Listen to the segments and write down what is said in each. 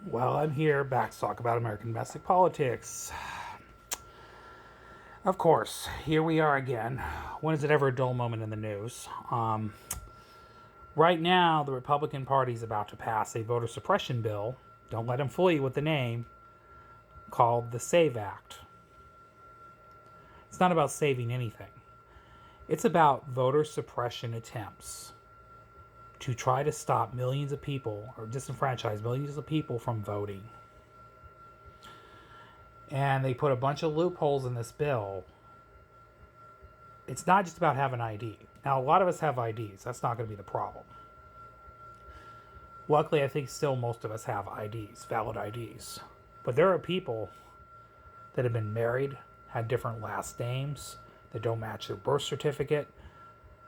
Well, I'm here back to talk about American domestic politics. Of course, here we are again. When is it ever a dull moment in the news? Right now, the Republican Party is about to pass a voter suppression bill. Don't let them fool you with the name, called the SAVE Act. It's not about saving anything. It's about voter suppression attempts to try to stop millions of people or disenfranchise millions of people from voting. And they put a bunch of loopholes in this bill. It's not just about having ID. Now, a lot of us have IDs. That's not going to be the problem. Luckily, I think still most of us have IDs, valid IDs. But there are people that have been married, had different last names, that don't match their birth certificate.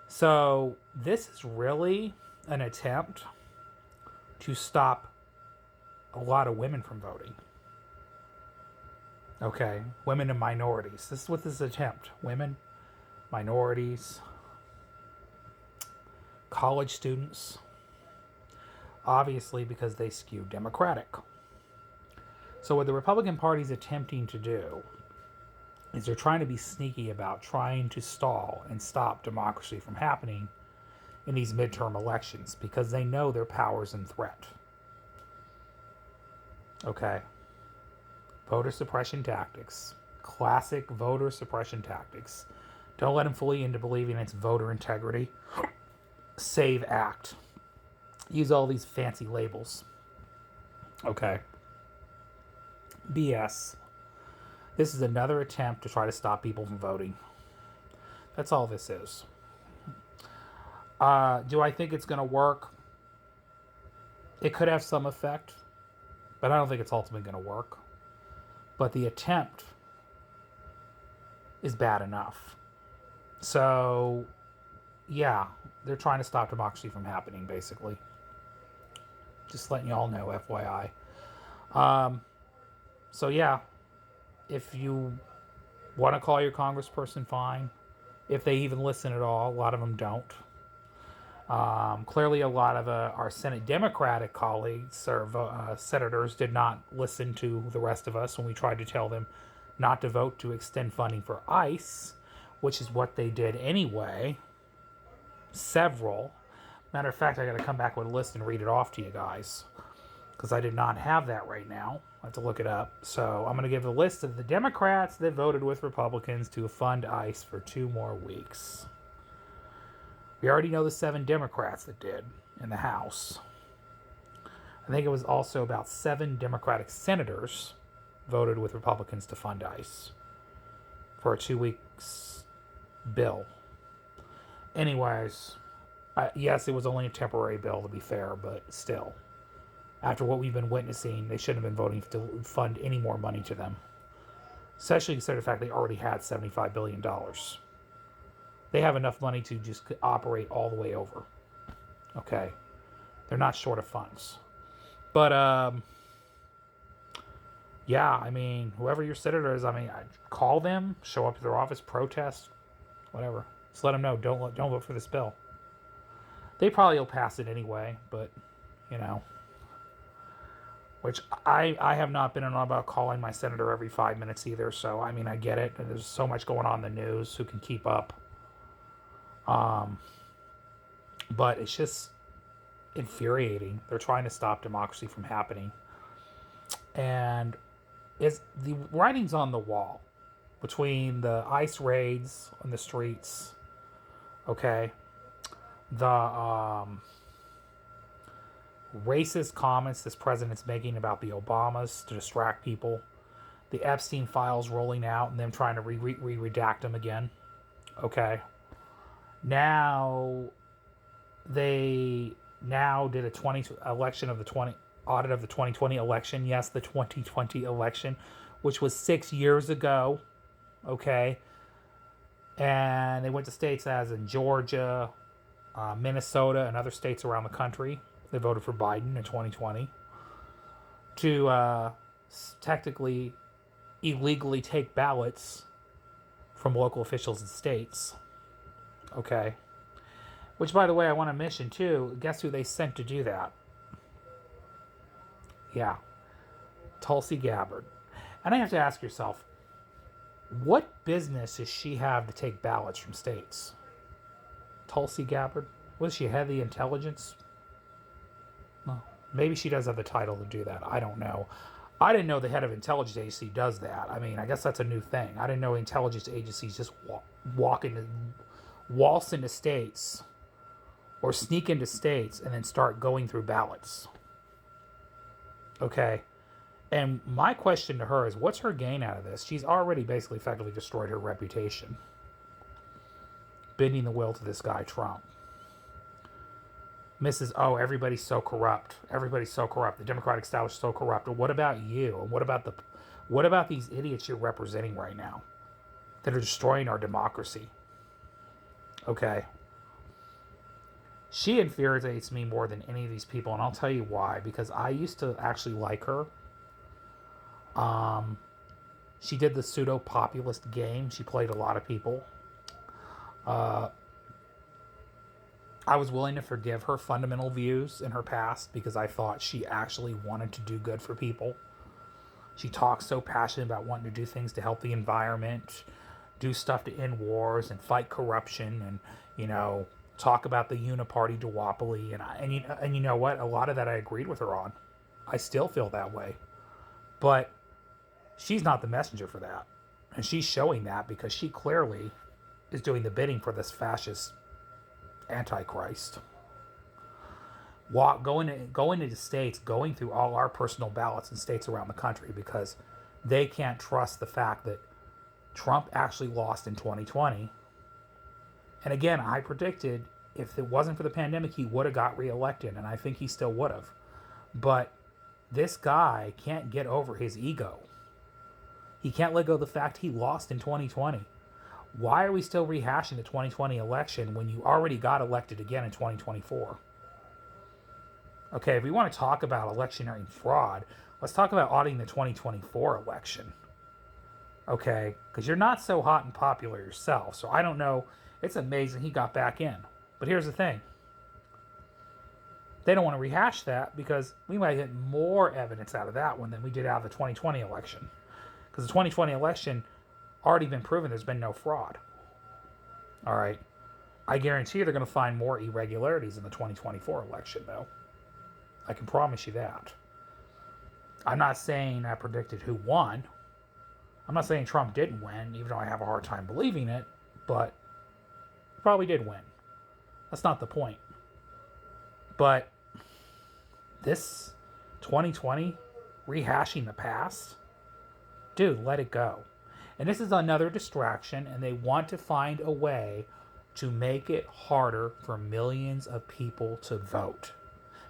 So, this is really an attempt to stop a lot of women from voting. Okay, women and minorities. This is what this attempt. Women, minorities, college students, obviously because they skew Democratic. So what the Republican Party is attempting to do is they're trying to be sneaky about trying to stall and stop democracy from happening in these midterm elections because they know their power's in threat. Okay. Voter suppression tactics. Classic voter suppression tactics. Don't let them fool you into believing it's voter integrity. SAVE Act. Use all these fancy labels. Okay. BS. This is another attempt to try to stop people from voting. That's all this is. Do I think it's going to work? It could have some effect, but I don't think it's ultimately going to work. But the attempt is bad enough. So, yeah, they're trying to stop democracy from happening, basically. Just letting y'all know, FYI. So, yeah, if you want to call your congressperson, fine. If they even listen at all, a lot of them don't. Clearly, a lot of our Senate Democratic colleagues or senators did not listen to the rest of us when we tried to tell them not to vote to extend funding for ICE, which is what they did anyway. Several. Matter of fact, I got to come back with a list and read it off to you guys because I did not have that right now. I have to look it up. So I'm going to give a list of the Democrats that voted with Republicans to fund ICE for 2 more weeks. We already know the 7 Democrats that did in the House. I think it was also about 7 Democratic senators voted with Republicans to fund ICE for a 2 weeks bill. Anyways, yes, it was only a temporary bill to be fair, but still. After what we've been witnessing, they shouldn't have been voting to fund any more money to them. Especially considering the fact they already had $75 billion. They have enough money to just operate all the way over. Okay. They're not short of funds. But, yeah, I mean, whoever your senator is, I mean, call them, show up to their office, protest, whatever. Just let them know, don't vote for this bill. They probably will pass it anyway, but, you know. Which I have not been on about calling my senator every 5 minutes either, so, I mean, I get it. There's so much going on in the news, who can keep up. But it's just infuriating. They're trying to stop democracy from happening. And it's the writing's on the wall between the ICE raids on the streets, okay, the racist comments this president's making about the Obamas to distract people, the Epstein files rolling out and them trying to redact them again, okay. Now they did a 20 election of the 20 audit of the 2020 election. Yes, the 2020 election, which was 6 years ago. Okay. And they went to states as in Georgia, Minnesota, and other states around the country. They voted for Biden in 2020 to technically illegally take ballots from local officials and states. Okay. Which, by the way, I want to mention too. Guess who they sent to do that? Yeah, Tulsi Gabbard. And I have to ask yourself, what business does she have to take ballots from states? Tulsi Gabbard? Was she head of the intelligence? Well, maybe she does have the title to do that. I don't know. I didn't know the head of intelligence agency does that. I mean, I guess that's a new thing. I didn't know intelligence agencies just waltz into states or sneak into states and then start going through ballots. Okay. And my question to her is, what's her gain out of this? She's already basically effectively destroyed her reputation, bending the will to this guy, Trump. Mrs. Oh, everybody's so corrupt. Everybody's so corrupt. The Democratic establishment is so corrupt. Well, what about you? And what about these idiots you're representing right now that are destroying our democracy? Okay. She infuriates me more than any of these people, and I'll tell you why. Because I used to actually like her. She did the pseudo-populist game. She played a lot of people. I was willing to forgive her fundamental views in her past because I thought she actually wanted to do good for people. She talks so passionate about wanting to do things to help the environment, do stuff to end wars and fight corruption, and talk about the uniparty duopoly. And you know what? A lot of that I agreed with her on. I still feel that way, but she's not the messenger for that, and she's showing that because she clearly is doing the bidding for this fascist Antichrist. Going into states, going through all our personal ballots in states around the country because they can't trust the fact that Trump actually lost in 2020. And again, I predicted if it wasn't for the pandemic, he would have got reelected, and I think he still would have. But this guy can't get over his ego. He can't let go of the fact he lost in 2020. Why are we still rehashing the 2020 election when you already got elected again in 2024? Okay, if we want to talk about electioneering fraud, let's talk about auditing the 2024 election. Okay, because you're not so hot and popular yourself, so I don't know. It's amazing he got back in. But here's the thing. They don't want to rehash that because we might get more evidence out of that one than we did out of the 2020 election. Because the 2020 election already been proven there's been no fraud. All right. I guarantee you they're going to find more irregularities in the 2024 election, though. I can promise you that. I'm not saying I predicted who won. I'm not saying Trump didn't win, even though I have a hard time believing it, but he probably did win. That's not the point. But this 2020, rehashing the past, dude, let it go. And this is another distraction, and they want to find a way to make it harder for millions of people to vote.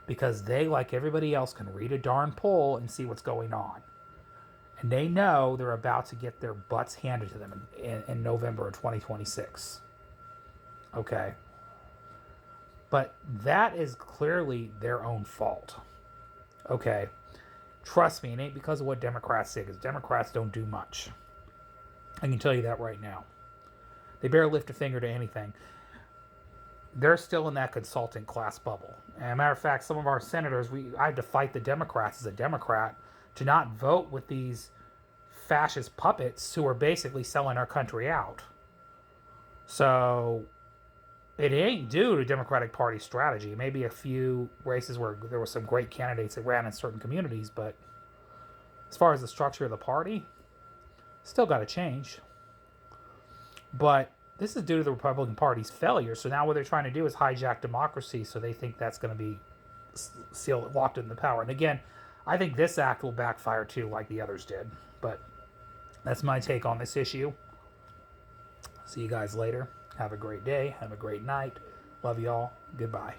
Because they, like everybody else, can read a darn poll and see what's going on. And they know they're about to get their butts handed to them in November of 2026. Okay. But that is clearly their own fault. Okay. Trust me, it ain't because of what Democrats say, because Democrats don't do much. I can tell you that right now. They barely lift a finger to anything. They're still in that consultant class bubble. And as a matter of fact, some of our senators, I had to fight the Democrats as a Democrat to not vote with these fascist puppets who are basically selling our country out. So it ain't due to Democratic Party strategy. Maybe a few races where there were some great candidates that ran in certain communities, but as far as the structure of the party, still got to change. But this is due to the Republican Party's failure. So now what they're trying to do is hijack democracy, so they think that's going to be sealed, locked in the power. And again, I think this act will backfire too, like the others did. But that's my take on this issue. See you guys later. Have a great day. Have a great night. Love y'all. Goodbye.